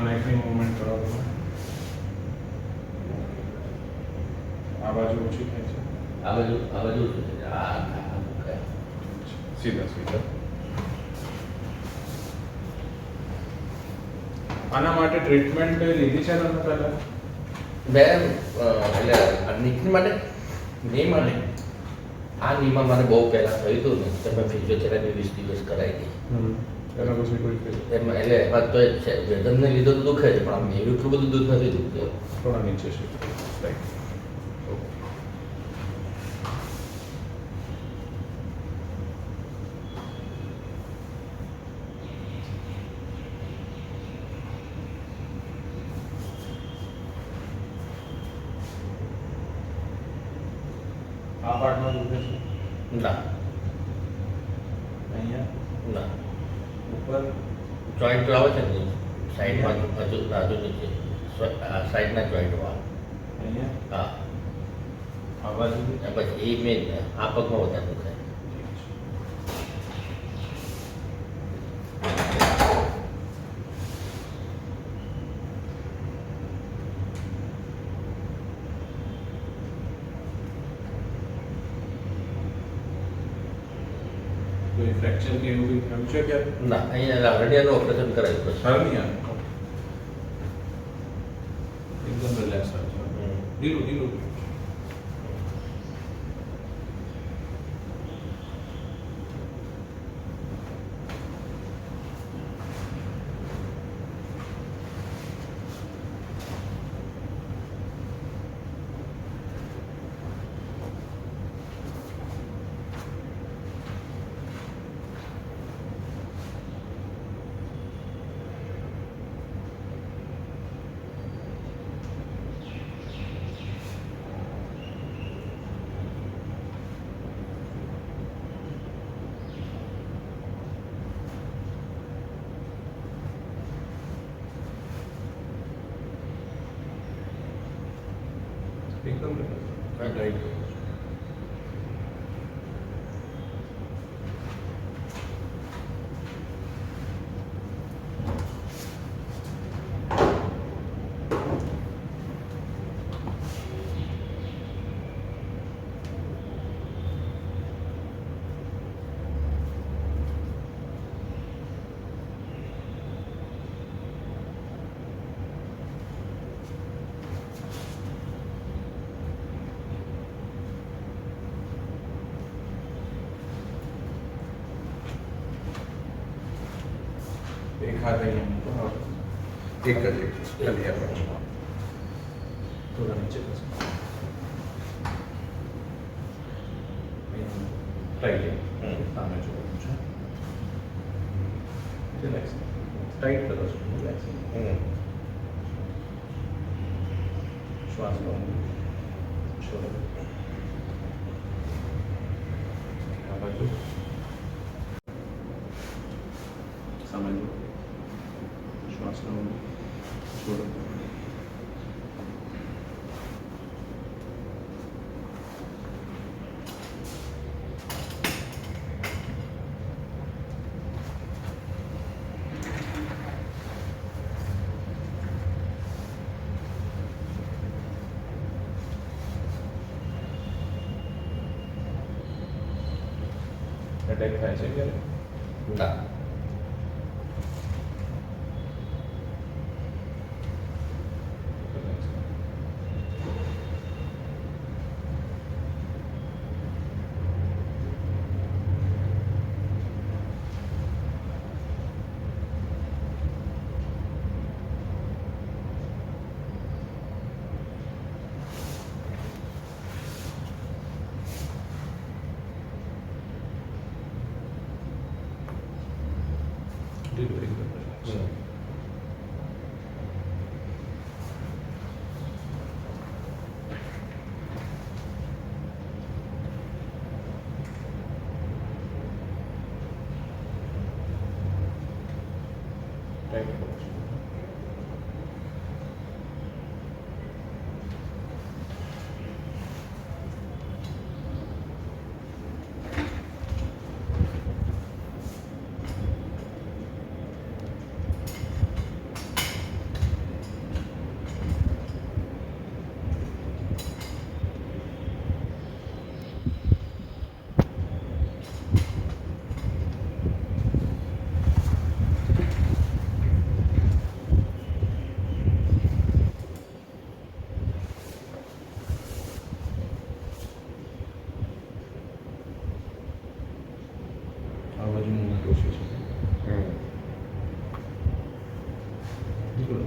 નેકની movement કરો તમે. આ બાજુ ઓછી થાય છે. આ બાજુ સીધા સીધા. આના માટે ટ્રીટમેન્ટ લીધી છે તમે પહેલા? બેન એટલે નીકળી માટે નહીં માટે આ નીમાં મને બહુ પહેલાં થયું હતું ને તો મેં ફિઝિયોથેરાપી 20 દિવસ કરાવી હતી. એના પછી કોઈ એમાં એટલે એમાં તો છે વેદનને લીધો તો દુખે છે પણ આમ એટલું બધું દુઃખ નથી દુખતું. થોડા નીચે છે. રાઈટ. આ પાર્ટમાં દુખે છે? ના અહીંયા ના ઉપર જોઈન્ટ આવે છે ને સાઈડમાં હજુ નીચે સાઈડના જોઈન્ટમાં અહીંયા હા આ બાજુ બસ એ મેન આ પગમાં વધારે દુખાય. કોઈ ફ્રેક્ચર કે એવું થયું છે કે ના અહીંયા હરડિયાનું ઓપરેશન કરાવ્યું પછી. હરનિયા? એકદમ રિલેક્સ રાખજો. ઢીલું ઢીલું. એકદમ રાઈટ. એક હાથ અહીંયા એક જ ખાલી આપણે થોડા નીચે કરશું. ટાઈટ સામે જોવાનું છે. રિલેક્સ. ટાઈટ કરો છો. રિલેક્સ. શ્વાસ લો. છોડો. આ બાજુ સામે જો. શ્વાસ લો. છોડો. એટેક થાય છે ક્યારે? ના ડિલિવરી કરો. ટાઈટ કરો છો. છોડો.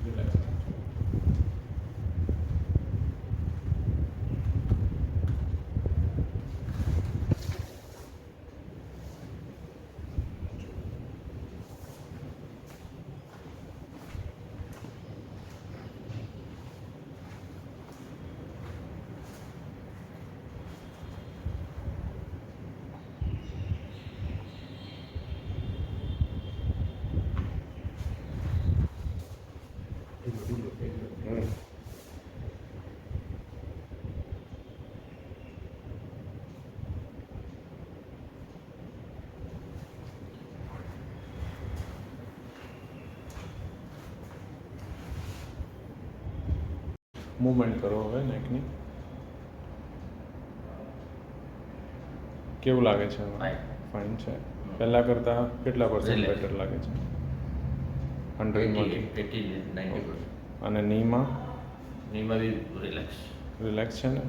રિલેક્સ. મૂવમેન્ટ કરો હવે નેકની. કેવું લાગે છે હવે? Fine. ફાઇન છે. પહેલાં કરતાં કેટલા પર્સન્ટ Relax. બેટર લાગે છે? 100માંથી 80-90%. અને નીમાં નીમાં બી રિલેક્સ. રિલેક્સ છે ને?